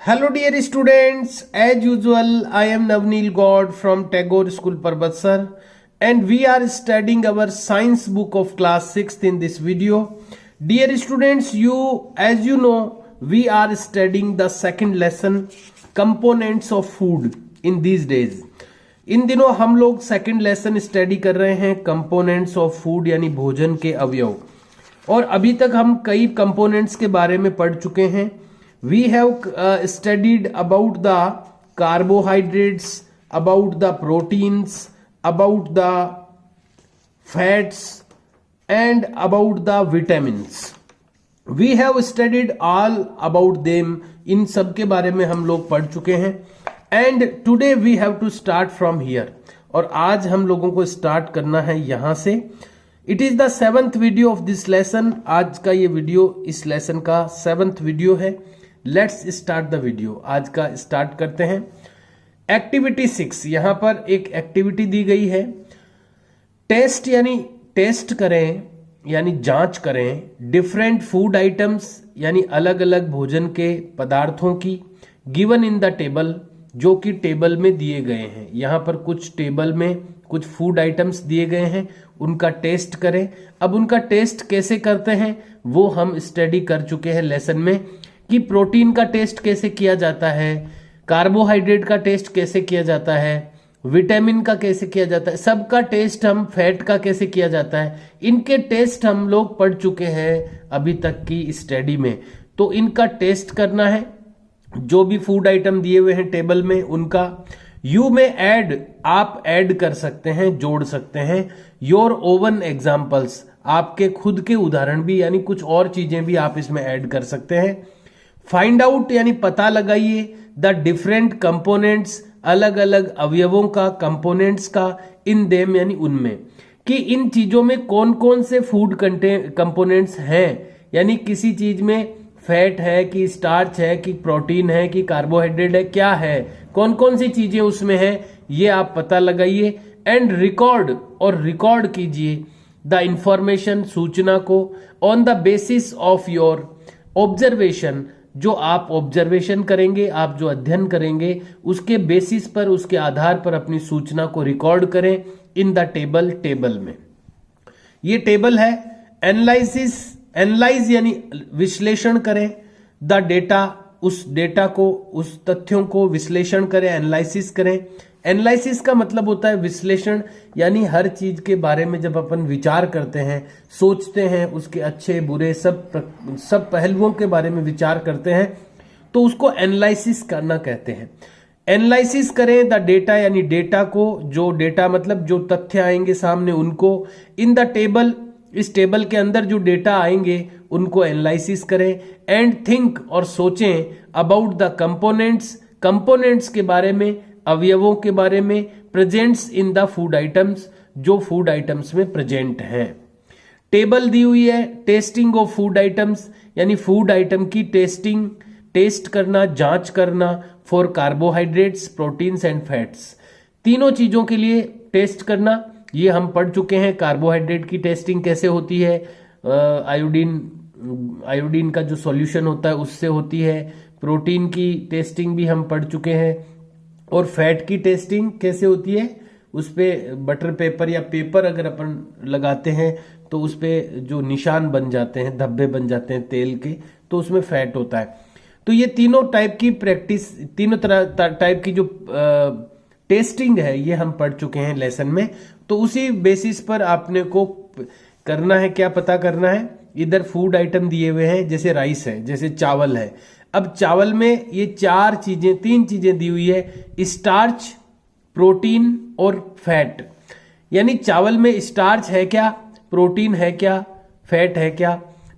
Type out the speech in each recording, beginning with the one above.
Hello dear students, as usual I am Navneel God from Tagore School Parbatsar and we are studying our science book of class 6th in this video. Dear students, as you know we are studying the second lesson components of food in these days. इन दिनों हम लोग second lesson study कर रहे हैं components of food यानी भोजन के अवयव। और अभी तक हम कई कंपोनेंट्स के बारे में पढ़ चुके हैं। We have studied about the carbohydrates, about the proteins, about the fats and about the vitamins. We have studied all about them. इन सब के बारे में हम लोग पढ़ चुके हैं। And today we have to start from here. और आज हम लोगों को स्टार्ट करना है यहां से। It is the 7th video of this lesson. आज का ये वीडियो इस लेसन का 7th वीडियो है। Let's start the video. आज का स्टार्ट करते हैं। एक्टिविटी 6, यहां पर एक एक्टिविटी दी गई है। टेस्ट यानी टेस्ट करें यानी जांच करें डिफरेंट फूड आइटम्स यानी अलग अलग भोजन के पदार्थों की गिवन इन द टेबल, जो कि टेबल में दिए गए हैं। यहां पर कुछ टेबल में कुछ फूड आइटम्स दिए गए हैं, उनका टेस्ट करें। अब उनका टेस्ट कैसे करते हैं वो हम स्टडी कर चुके हैं लेसन में, कि प्रोटीन का टेस्ट कैसे किया जाता है, कार्बोहाइड्रेट का टेस्ट कैसे किया जाता है, विटामिन का कैसे किया जाता है, सबका टेस्ट हम, फैट का कैसे किया जाता है, इनके टेस्ट हम लोग पढ़ चुके हैं अभी तक की स्टडी में। तो इनका टेस्ट करना है। जो भी फूड आइटम दिए हुए हैं टेबल में उनका यू में ऐड, आप ऐड कर सकते हैं, जोड़ सकते हैं योर ओवन एग्जाम्पल्स, आपके खुद के उदाहरण भी यानी कुछ और चीजें भी आप इसमें ऐड कर सकते हैं। फाइंड आउट यानी पता लगाइए द डिफरेंट कंपोनेंट्स, अलग अलग अवयवों का, कंपोनेंट्स का, इन देम यानी उनमें, कि इन चीजों में कौन कौन से फूड कंपोनेंट्स हैं। यानी किसी चीज में फैट है कि स्टार्च है कि प्रोटीन है कि कार्बोहाइड्रेट है, क्या है, कौन कौन सी चीजें उसमें है, ये आप पता लगाइए। एंड रिकॉर्ड, और रिकॉर्ड कीजिए द इंफॉर्मेशन, सूचना को, on the basis of your observation, जो आप ऑब्जर्वेशन करेंगे, आप जो अध्ययन करेंगे उसके बेसिस पर, उसके आधार पर अपनी सूचना को रिकॉर्ड करें इन द टेबल, टेबल में। ये टेबल है। एनालिसिस, एनालाइज यानी विश्लेषण करें द डेटा, उस डेटा को, उस तथ्यों को विश्लेषण करें, एनालिसिस करें। एनालिसिस का मतलब होता है विश्लेषण, यानी हर चीज के बारे में जब अपन विचार करते हैं, सोचते हैं, उसके अच्छे बुरे सब पहलुओं के बारे में विचार करते हैं, तो उसको एनालिसिस करना कहते हैं। एनालिसिस करें द डेटा यानी डेटा को, जो डेटा मतलब जो तथ्य आएंगे सामने उनको, इन द टेबल, इस टेबल के अंदर जो डेटा आएंगे उनको एनालिसिस करें। एंड थिंक, और सोचें अबाउट द कंपोनेंट्स, कंपोनेंट्स के बारे में, अवयवों के बारे में, presents in the food items, जो फूड आइटम्स में प्रेजेंट हैं। टेबल दी हुई है। टेस्टिंग ऑफ फूड आइटम्स यानी फूड आइटम की टेस्टिंग, टेस्ट करना, जांच करना, for carbohydrates, proteins and fats, तीनों चीजों के लिए टेस्ट करना, ये हम पढ़ चुके हैं। कार्बोहाइड्रेट की टेस्टिंग कैसे होती है, आयोडीन का जो सॉल्यूशन होता है उससे होती है। प्रोटीन की टेस्टिंग भी हम पढ़ चुके हैं। और फैट की टेस्टिंग कैसे होती है, उस पे बटर पेपर या पेपर अगर अपन लगाते हैं तो उस पे जो निशान बन जाते हैं, धब्बे बन जाते हैं तेल के, तो उसमें फैट होता है। तो ये तीनों टाइप की प्रैक्टिस, तीनों तरह टाइप की जो टेस्टिंग है ये हम पढ़ चुके हैं लेसन में। तो उसी बेसिस पर आपने को करना है, क्या पता करना है। इधर फूड आइटम दिए हुए हैं, जैसे राइस है, जैसे चावल है। अब चावल में ये तीन चीजें दी हुई है, स्टार्च, प्रोटीन और फैट। यानी चावल में स्टार्च है क्या, प्रोटीन है क्या, फैट है क्या,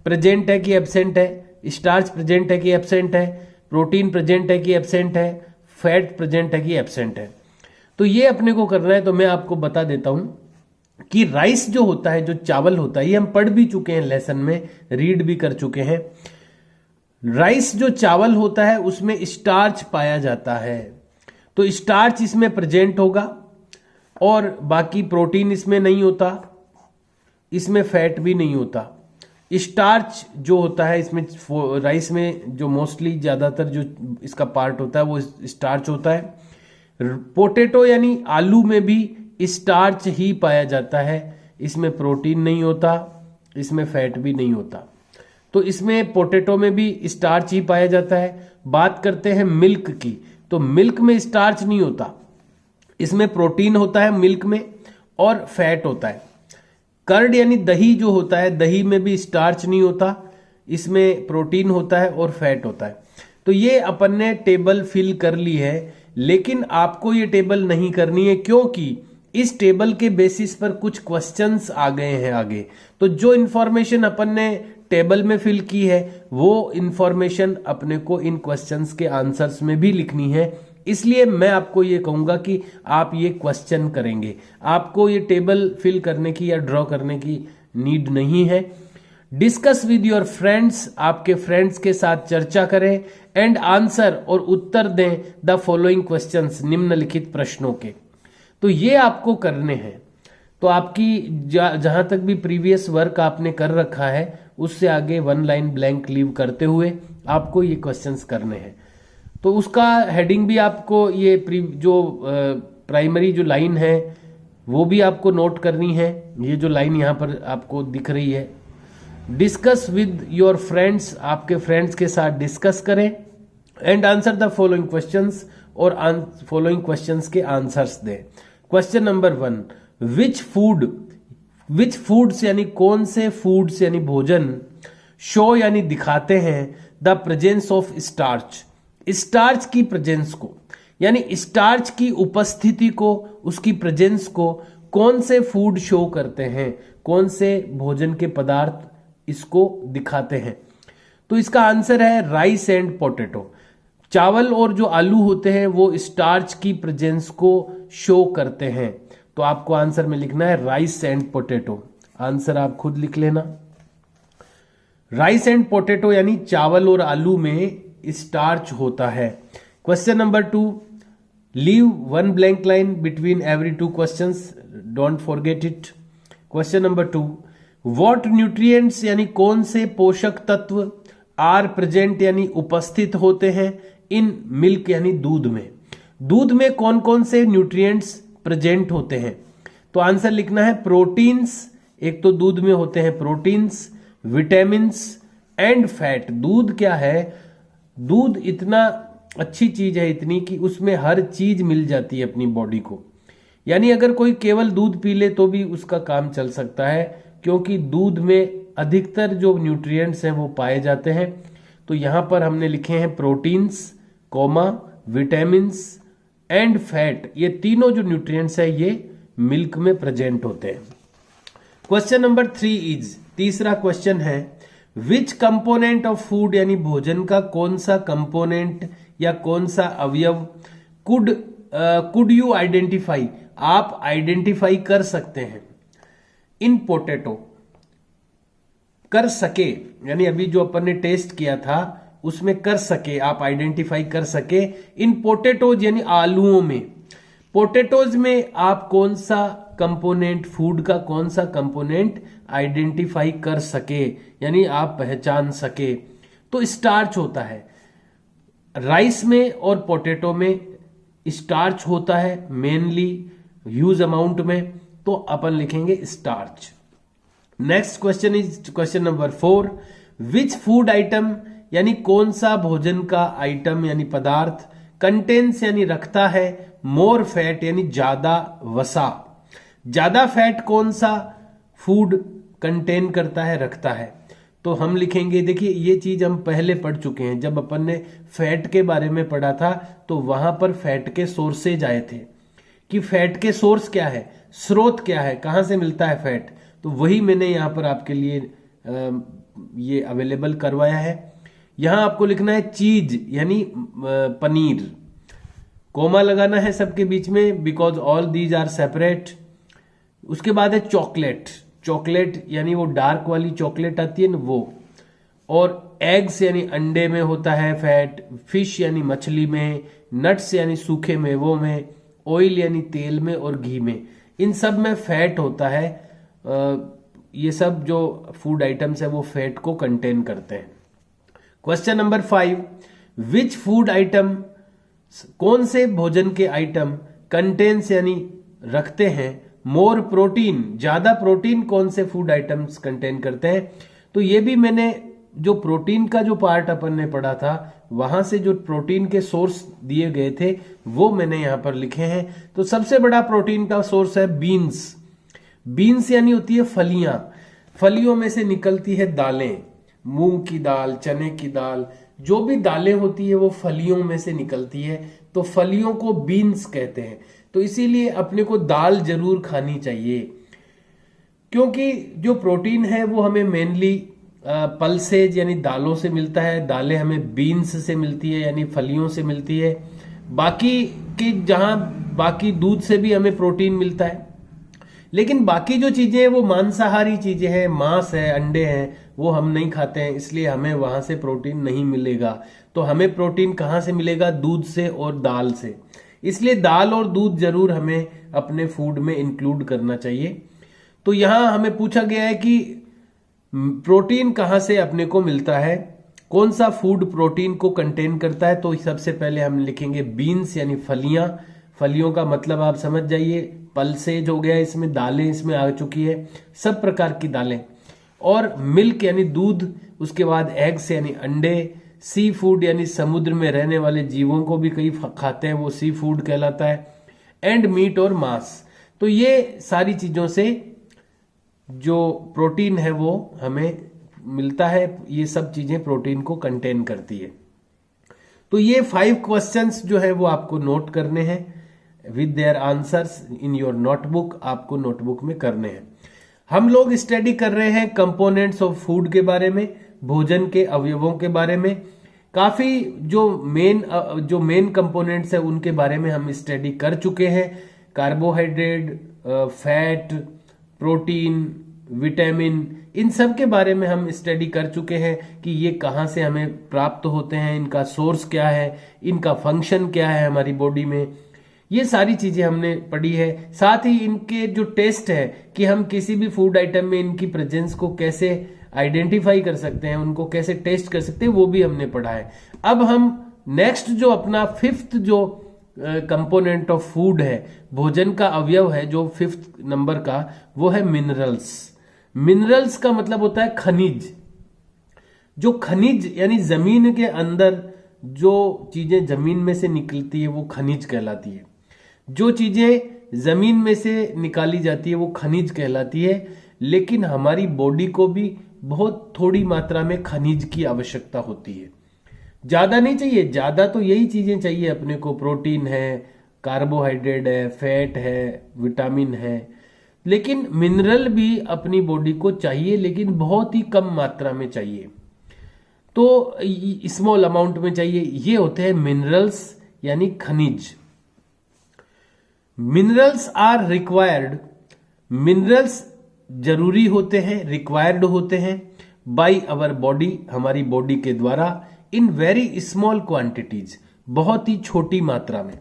प्रेजेंट है कि एब्सेंट है, स्टार्च प्रेजेंट है कि एब्सेंट है, प्रोटीन प्रेजेंट है कि एब्सेंट है, फैट प्रेजेंट है कि एब्सेंट है। तो ये अपने को करना है। तो मैं आपको बता देता हूं कि राइस जो होता है, जो चावल होता है, ये हम पढ़ भी चुके हैं लेसन में, रीड भी कर चुके हैं। राइस जो चावल होता है उसमें स्टार्च पाया जाता है, तो स्टार्च इसमें प्रेजेंट होगा, और बाकी प्रोटीन इसमें नहीं होता, इसमें फैट भी नहीं होता। स्टार्च जो होता है इसमें राइस में जो मोस्टली ज्यादातर जो इसका पार्ट होता है वो स्टार्च होता है। पोटैटो यानी आलू में भी स्टार्च ही पाया जाता है, इसमें प्रोटीन नहीं होता, इसमें फैट भी नहीं होता। तो इसमें पोटैटो में भी स्टार्च ही पाया जाता है। बात करते हैं मिल्क की, तो मिल्क में स्टार्च नहीं होता, इसमें प्रोटीन होता है मिल्क में और फैट होता है। कर्ड यानी दही जो होता है, दही में भी स्टार्च नहीं होता, इसमें प्रोटीन होता है और फैट होता है। तो ये अपन ने टेबल फिल कर ली है, लेकिन आपको ये टेबल नहीं करनी है क्योंकि इस टेबल के बेसिस पर कुछ क्वेश्चंस आ गए हैं आगे। तो जो इंफॉर्मेशन अपन ने टेबल में फिल की है वो इंफॉर्मेशन अपने को इन क्वेश्चंस के आंसर्स में भी लिखनी है, इसलिए मैं आपको ये कहूंगा कि आप ये क्वेश्चन करेंगे। आपको ये टेबल फिल करने की या ड्रॉ करने की नीड नहीं है। डिस्कस विद योर फ्रेंड्स, आपके फ्रेंड्स के साथ चर्चा करें एंड आंसर और उत्तर दें द फॉलोइंग क्वेश्चंस, निम्नलिखित प्रश्नों के। तो ये आपको करने हैं। तो आपकी जहां तक भी प्रीवियस वर्क आपने कर रखा है उससे आगे वन लाइन ब्लैंक लीव करते हुए आपको ये क्वेश्चंस करने हैं। तो उसका हेडिंग भी आपको ये जो प्राइमरी जो लाइन है वो भी आपको नोट करनी है। ये जो लाइन यहाँ पर आपको दिख रही है, डिस्कस विद योर फ्रेंड्स, आपके फ्रेंड्स के साथ डिस्कस करें and answer the following questions, और फॉलोइंग क्वेश्चंस के आंसर्स दें। क्वेश्चन नंबर 1, विच फूड्स यानी कौन से फूड्स यानी भोजन शो यानी दिखाते हैं the presence of starch, starch की प्रेजेंस को, यानी स्टार्च की उपस्थिति को, उसकी प्रेजेंस को कौन से फूड शो करते हैं, कौन से भोजन के पदार्थ इसको दिखाते हैं। तो इसका आंसर है राइस एंड पोटैटो। चावल और जो आलू होते हैं वो स्टार्च की प्रेजेंस को शो करते हैं। तो आपको आंसर में लिखना है राइस एंड पोटैटो। आंसर आप खुद लिख लेना। राइस एंड पोटैटो यानी चावल और आलू में स्टार्च होता है। Question number 2, leave one blank line between every two questions, don't forget it. Question number 2, what nutrients यानी कौन से पोषक तत्व आर प्रेजेंट यानी उपस्थित होते हैं इन मिल्क यानी दूध में। दूध में कौन कौन से न्यूट्रिएंट्स प्रेजेंट होते हैं। तो आंसर लिखना है प्रोटीन्स, एक तो दूध में होते हैं प्रोटीन्स, विटामिन्स एंड फैट। दूध क्या है, दूध इतना अच्छी चीज है इतनी कि उसमें हर चीज मिल जाती है अपनी बॉडी को, यानी अगर कोई केवल दूध पी ले तो भी उसका काम चल सकता है, क्योंकि दूध में अधिकतर जो न्यूट्रिएंट्स हैं वो पाए जाते हैं। तो यहां पर हमने लिखे हैं proteins, comma, vitamins and fat, ये तीनों जो न्यूट्रिएंट्स है ये मिल्क में प्रेजेंट होते हैं। क्वेश्चन नंबर 3 इज, तीसरा क्वेश्चन है, विच कंपोनेंट ऑफ फूड यानी भोजन का कौन सा कंपोनेंट या कौन सा अवयव कुड यू आइडेंटिफाई, आप आइडेंटिफाई कर सकते हैं इन पोटैटो, कर सके, यानी अभी जो अपन ने टेस्ट किया था उसमें कर सके, आप आइडेंटिफाई कर सके इन पोटैटोज यानी आलूओं में। पोटैटोज में आप कौन सा कंपोनेंट, फूड का कौन सा कंपोनेंट आइडेंटिफाई कर सके, यानी आप पहचान सके। तो स्टार्च होता है, राइस में और पोटैटो में स्टार्च होता है मेनली ह्यूज अमाउंट में, तो अपन लिखेंगे starch. Next question is question number 4, which food item यानी कौन सा भोजन का आइटम यानी पदार्थ कंटेन्स यानी रखता है मोर फैट यानी ज्यादा वसा। ज्यादा फैट कौन सा फूड कंटेन करता है, रखता है। तो हम लिखेंगे, देखिए ये चीज हम पहले पढ़ चुके हैं, जब अपन ने फैट के बारे में पढ़ा था तो वहां पर फैट के सोर्सेज आए थे कि फैट के सोर्स क्या है, स्रोत क्या है, कहां से मिलता है फैट। तो वही मैंने यहां पर आपके लिए ये अवेलेबल करवाया है। यहां आपको लिखना है चीज यानी पनीर, कोमा लगाना है सबके बीच में because all these are separate. उसके बाद है चॉकलेट, चॉकलेट यानी वो डार्क वाली चॉकलेट आती है ना वो, और एग्स यानी अंडे में होता है फैट, फिश यानी मछली में, नट्स यानी सूखे मेवों में, ऑयल यानी तेल में और घी में, इन सब में फैट होता है। ये सब जो फूड आइटम्स है वो फैट को कंटेन करते हैं। Question number 5, which food item, कौन से भोजन के आइटम कंटेन्स यानी रखते हैं मोर प्रोटीन, ज्यादा प्रोटीन कौन से फूड आइटम्स कंटेन करते हैं। तो ये भी मैंने जो प्रोटीन का जो पार्ट अपन ने पढ़ा था वहां से जो प्रोटीन के सोर्स दिए गए थे वो मैंने यहां पर लिखे हैं। तो सबसे बड़ा प्रोटीन का सोर्स है बीन्स। बीन्स यानी होती है फलियां, फलियों में से निकलती है दालें, मूंग की दाल, चने की दाल, जो भी दालें होती है वो फलियों में से निकलती है, तो फलियों को बीन्स कहते हैं। तो इसीलिए अपने को दाल जरूर खानी चाहिए, क्योंकि जो प्रोटीन है वो हमें मेनली पल्सेज यानी दालों से मिलता है, दालें हमें बीन्स से मिलती है यानी फलियों से मिलती है। बाकी की जहां बाकी दूध से भी हमें प्रोटीन मिलता है, लेकिन बाकी जो चीजें हैं वो मांसाहारी चीजें हैं, मांस है, अंडे हैं, वो हम नहीं खाते हैं, इसलिए हमें वहां से प्रोटीन नहीं मिलेगा। तो हमें प्रोटीन कहां से मिलेगा? दूध से और दाल से। इसलिए दाल और दूध जरूर हमें अपने फूड में इंक्लूड करना चाहिए। तो यहां हमें पूछा गया है कि प्रोटीन कहां से अपने को मिलता है, कौन सा फूड प्रोटीन को कंटेन करता है। तो सबसे पहले हम लिखेंगे बीन्स यानी फलियां। फलियों का मतलब आप समझ जाइए, पल्सेज हो गया, इसमें दालें इसमें आ चुकी है, सब प्रकार की दालें। और मिल्क यानी दूध, उसके बाद एग्स यानी अंडे, सी फूड यानी समुद्र में रहने वाले जीवों को भी कई खाते हैं, वो सी फूड कहलाता है, एंड मीट और मांस। तो ये सारी चीजों से जो प्रोटीन है वो हमें मिलता है, ये सब चीजें प्रोटीन को कंटेन करती है। तो ये 5 क्वेश्चंस जो है वो आपको नोट करने हैं with their answers in your notebook, आपको नोटबुक में करने हैं। हम लोग स्टडी कर रहे हैं कंपोनेंट्स ऑफ फूड के बारे में, भोजन के अवयवों के बारे में। काफी जो मेन कंपोनेंट्स है उनके बारे में हम स्टडी कर चुके हैं। कार्बोहाइड्रेट, फैट, प्रोटीन, विटामिन, इन सब के बारे में हम स्टडी कर चुके हैं कि ये कहाँ से हमें प्राप्त होते हैं, इनका सोर्स क्या है, इनका फंक्शन क्या है हमारी बॉडी में, ये सारी चीजें हमने पढ़ी है। साथ ही इनके जो टेस्ट है कि हम किसी भी फूड आइटम में इनकी प्रेजेंस को कैसे आइडेंटिफाई कर सकते हैं, उनको कैसे टेस्ट कर सकते हैं, वो भी हमने पढ़ा है। अब हम नेक्स्ट जो अपना 5th जो कंपोनेंट ऑफ फूड है, भोजन का अवयव है जो 5th नंबर का, वो है मिनरल्स। मिनरल्स का मतलब होता है खनिज। जो खनिज यानी जमीन के अंदर जो चीजें जमीन में से निकलती है वो खनिज कहलाती है। जो चीजें जमीन में से निकाली जाती है वो खनिज कहलाती है। लेकिन हमारी बॉडी को भी बहुत थोड़ी मात्रा में खनिज की आवश्यकता होती है, ज्यादा नहीं चाहिए। ज्यादा तो यही चीजें चाहिए अपने को, प्रोटीन है, कार्बोहाइड्रेट है, फैट है, विटामिन है। लेकिन मिनरल भी अपनी बॉडी को चाहिए, लेकिन बहुत ही कम मात्रा में चाहिए, तो स्मॉल अमाउंट में चाहिए। ये होते हैं मिनरल्स यानी खनिज। मिनरल्स आर रिक्वायर्ड, मिनरल्स जरूरी होते हैं, रिक्वायर्ड होते हैं बाय अवर बॉडी, हमारी बॉडी के द्वारा, इन वेरी स्मॉल क्वांटिटीज, बहुत ही छोटी मात्रा में।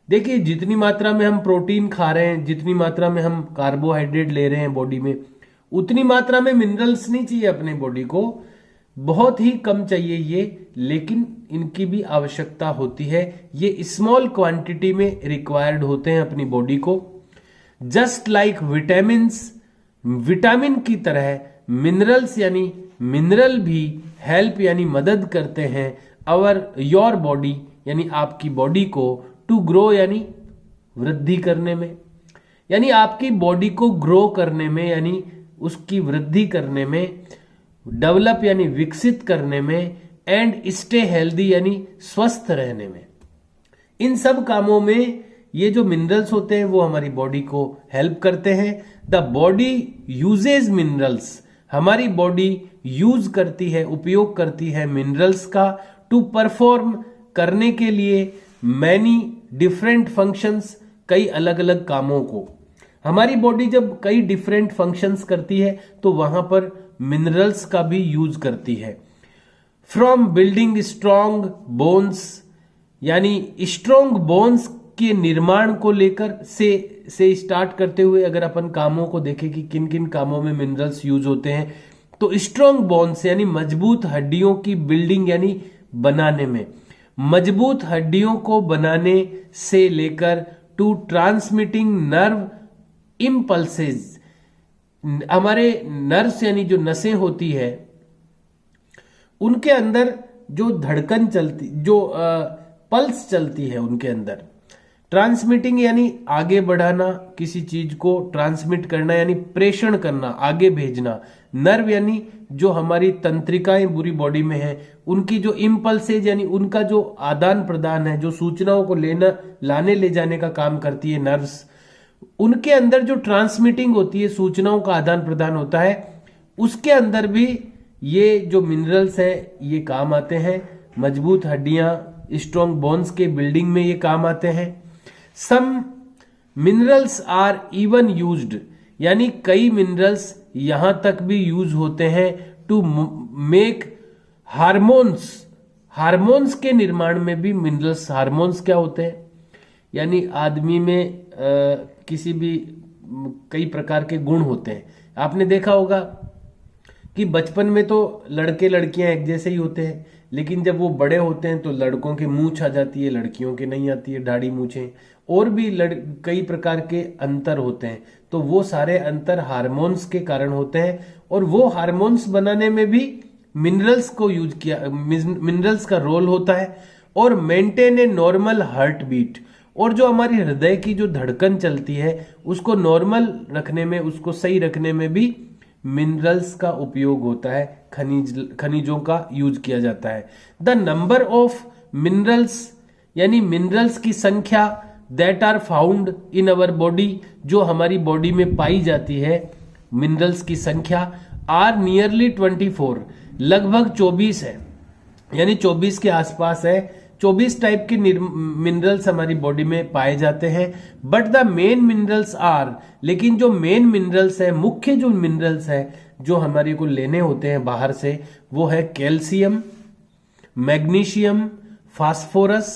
देखिए जितनी मात्रा में हम प्रोटीन खा रहे हैं, जितनी मात्रा में हम कार्बोहाइड्रेट ले रहे हैं बॉडी में, उतनी मात्रा में मिनरल्स नहीं चाहिए अपने बॉडी को, बहुत ही कम चाहिए ये, लेकिन इनकी भी आवश्यकता होती है। ये स्मॉल क्वांटिटी में रिक्वायर्ड होते हैं अपनी बॉडी को। जस्ट लाइक विटामिन्स, विटामिन की तरह मिनरल्स यानी मिनरल भी हेल्प यानी मदद करते हैं योर बॉडी यानी आपकी बॉडी को, टू ग्रो यानी वृद्धि करने में, यानी आपकी बॉडी को ग्रो करने में यानी उसकी वृद्धि करने में, डेवलप यानी विकसित करने में, एंड स्टे हेल्दी यानी स्वस्थ रहने में। इन सब कामों में ये जो मिनरल्स होते हैं वो हमारी बॉडी को हेल्प करते हैं। द बॉडी यूजेज मिनरल्स, हमारी बॉडी यूज करती है, उपयोग करती है मिनरल्स का, टू परफॉर्म करने के लिए मैनी डिफरेंट फंक्शंस, कई अलग अलग कामों को। हमारी बॉडी जब कई डिफरेंट फंक्शंस करती है तो वहां पर मिनरल्स का भी यूज करती है। फ्रॉम बिल्डिंग स्ट्रॉन्ग बोन्स, यानी स्ट्रॉन्ग बोन्स के निर्माण को लेकर से से स्टार्ट करते हुए अगर अपन कामों को देखें कि किन किन कामों में मिनरल्स यूज होते हैं, तो स्ट्रॉन्ग बोन्स यानी मजबूत हड्डियों की बिल्डिंग यानी बनाने में, मजबूत हड्डियों को बनाने से लेकर टू ट्रांसमिटिंग नर्व इम्पल्सेस, हमारे नर्व्स यानी जो नसें होती है उनके अंदर जो धड़कन चलती, जो पल्स चलती है उनके अंदर, ट्रांसमिटिंग यानी आगे बढ़ाना, किसी चीज को ट्रांसमिट करना यानी प्रेषण करना, आगे भेजना, नर्व यानी जो हमारी तंत्रिकाएं पूरी बॉडी में है उनकी जो इम्पल्सेज यानी उनका जो आदान प्रदान है, जो सूचनाओं को लेना लाने ले जाने का काम करती है नर्व्स, उनके अंदर जो ट्रांसमिटिंग होती है, सूचनाओं का आदान प्रदान होता है, उसके अंदर भी ये जो मिनरल्स है ये काम आते हैं। मजबूत हड्डियां, स्ट्रॉन्ग बोन्स के बिल्डिंग में ये काम आते हैं। Some minerals are even used, यानी कई मिनरल्स यहां तक भी यूज होते हैं टू मेक हार्मोन्स, हार्मोन्स के निर्माण में भी मिनरल्स, हार्मोन्स क्या होते हैं यानी आदमी में किसी भी कई प्रकार के गुण होते हैं। आपने देखा होगा कि बचपन में तो लड़के लड़कियां एक जैसे ही होते हैं, लेकिन जब वो बड़े होते हैं तो लड़कों के मूंछ आ जाती है, लड़कियों के नहीं आती है, दाढ़ी मूछें, और भी कई प्रकार के अंतर होते हैं। तो वो सारे अंतर हार्मोन्स के कारण होते हैं, और वो हार्मोन्स बनाने में भी मिनरल्स को यूज किया, मिनरल्स का रोल होता है। और maintain a normal heartbeat, और जो हमारी हृदय की जो धड़कन चलती है उसको नॉर्मल रखने में, उसको सही रखने में भी मिनरल्स का उपयोग होता है, खनिजों का यूज किया जाता है। द नंबर ऑफ मिनरल्स यानी मिनरल्स की संख्या that are found in our body, जो हमारी बॉडी में पाई जाती है, मिनरल्स की संख्या आर नियरली 24, लगभग 24 है, यानी 24 के आसपास है। 24 टाइप के मिनरल्स हमारी बॉडी में पाए जाते हैं। But the main minerals are, लेकिन जो मेन मिनरल्स है, मुख्य जो मिनरल्स है जो हमारे को लेने होते हैं बाहर से, वो है calcium, magnesium, phosphorus,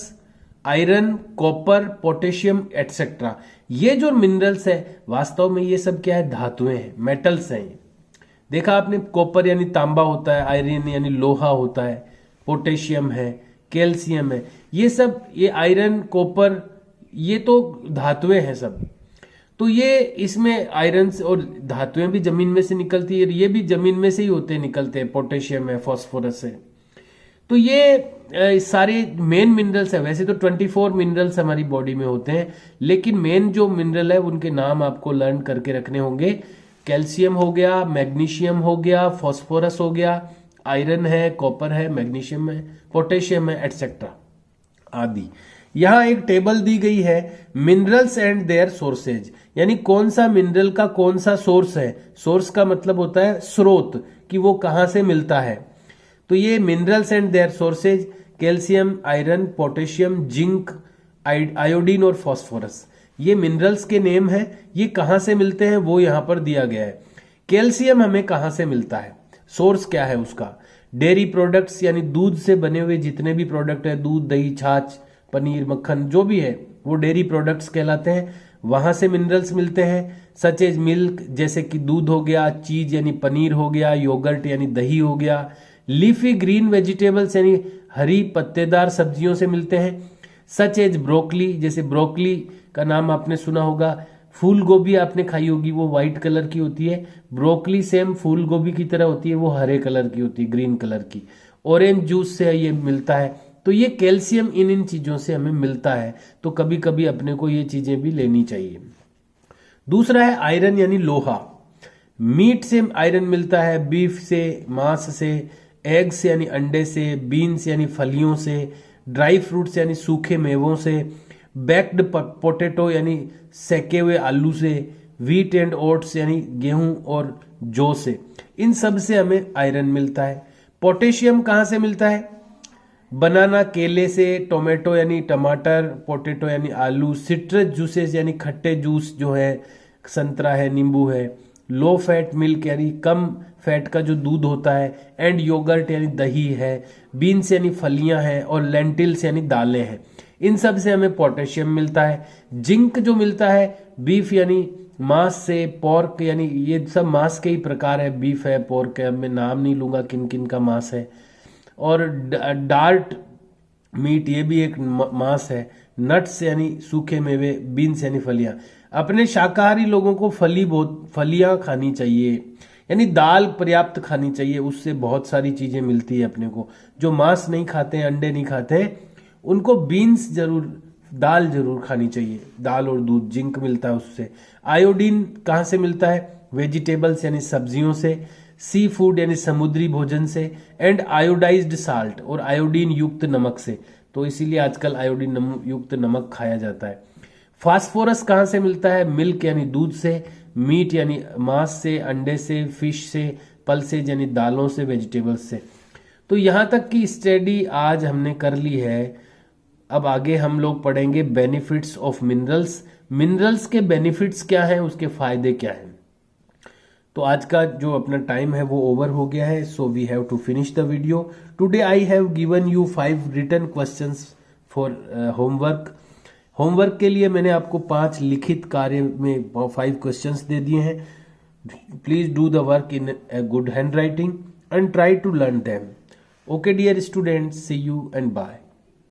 iron, copper, potassium etcetera. ये जो मिनरल्स है वास्तव में ये सब क्या है, धातुएं हैं, मेटल्स हैं। देखा आपने, कॉपर यानी तांबा होता है, आयरन यानी लोहा होता है, पोटेशियम है, कैल्शियम है, ये सब, ये आयरन, कॉपर, ये तो धातुएं हैं सब। तो ये इसमें आयरन और धातुएं भी जमीन में से निकलती है, ये भी जमीन में से ही होते निकलते हैं, पोटेशियम है, फास्फोरस है। तो ये सारे मेन मिनरल्स है। वैसे तो 24 मिनरल्स हमारी बॉडी में होते हैं, लेकिन मेन जो मिनरल है उनके नाम आपको लर्न करके रखने होंगे। कैल्शियम हो गया, मैग्नीशियम हो गया, फास्फोरस हो गया, आयरन है, कॉपर है, मैग्नीशियम है, पोटेशियम है, एटसेट्रा आदि। यहां एक टेबल दी गई है, मिनरल्स एंड देयर सोर्सेज, यानी कौन सा मिनरल का कौन सा सोर्स है। सोर्स का मतलब होता है स्रोत, कि वो कहां से मिलता है। तो ये minerals and their sources, calcium, iron, potassium, zinc, iodine और फास्फोरस, ये मिनरल्स के नेम हैं। ये कहां से मिलते हैं वो यहां पर दिया गया है। कैल्शियम हमें कहां से मिलता है, सोर्स क्या है उसका, डेयरी प्रोडक्ट्स यानी दूध से बने हुए जितने भी प्रोडक्ट है, दूध, दही, छाछ, पनीर, मक्खन, जो भी है वो डेयरी प्रोडक्ट्स कहलाते हैं, वहां से मिनरल्स मिलते हैं। सच एज मिल्क, जैसे कि दूध हो गया, चीज यानी पनीर हो गया, योगर्ट यानी दही हो गया, लीफी ग्रीन वेजिटेबल्स यानी हरी पत्तेदार सब्जियों से मिलते हैं। सच एज ब्रोकली, जैसे ब्रोकली का नाम आपने सुना होगा, फूल गोभी आपने खाई होगी, वो व्हाइट कलर की होती है। ब्रोकली सेम फूल गोभी की तरह होती है, वो हरे कलर की होती है, ग्रीन कलर की। ऑरेंज जूस से ये मिलता है। तो ये कैल्शियम इन चीजों से हमें मिलता है, तो कभी कभी अपने को ये चीजें भी लेनी चाहिए। दूसरा है आयरन यानी लोहा। मीट से आयरन मिलता है, बीफ से, मांस से, एग्स यानी अंडे से, बीन्स यानी फलियों से, ड्राई फ्रूट्स यानी सूखे मेवों से, बेक्ड पोटैटो यानी सेके हुए आलू से, व्हीट एंड ओट्स यानी गेहूं और जौ से, इन सब से हमें आयरन मिलता है। पोटेशियम कहां से मिलता है, बनाना, केले से, टोमेटो यानी टमाटर, पोटैटो यानी आलू, सिट्रस जूसेस यानी खट्टे जूस जो है, संतरा है, नींबू है, लो फैट मिल्क यानी कम फैट का जो दूध होता है, एंड योगर्ट यानी दही है, बीन्स यानी फलियां हैं, और लेंटिल्स यानी दालें हैं। इन सब से हमें पोटेशियम मिलता है। जिंक जो मिलता है बीफ यानी मांस से, पोर्क यानी ये सब मांस के ही प्रकार है, बीफ है, पोर्क है, मैं नाम नहीं लूंगा किन किन का मांस है। और डार्ट मीट ये भी एक मांस है। नट्स यानी सूखे मेवे, बीन्स यानी फलियां। अपने शाकाहारी लोगों को फलियां खानी चाहिए, यानी दाल पर्याप्त खानी चाहिए, उससे बहुत सारी चीजें मिलती है अपने को। जो मांस नहीं खाते हैं, अंडे नहीं खाते हैं, उनको बीन्स जरूर, दाल जरूर खानी चाहिए। दाल और दूध, जिंक मिलता है उससे। आयोडीन कहाँ से मिलता है? वेजिटेबल्स यानी सब्जियों से, सी फूड यानी समुद्री भोजन से, एंड आयोडाइज्ड साल्ट और आयोडीन युक्त नमक से। तो इसीलिए आजकल आयोडीन युक्त नमक खाया जाता है। फास्फोरस कहाँ से मिलता है? मिल्क यानी दूध से, मीट यानी मांस से, अंडे से, फिश से, पल्सेज यानी दालों से, वेजिटेबल्स से। तो यहाँ तक की स्टडी आज हमने कर ली है। अब आगे हम लोग पढ़ेंगे बेनिफिट्स ऑफ मिनरल्स। मिनरल्स के बेनिफिट्स क्या हैं, उसके फायदे क्या हैं। तो आज का जो अपना टाइम है वो ओवर हो गया है, so we have to finish the video. Today I have given you 5 written questions for homework. Homework के लिए मैंने आपको 5 लिखित कार्य में 5 क्वेश्चंस दे दिए हैं। Please do the work in a good handwriting and try to learn them. Okay dear students, see you and bye.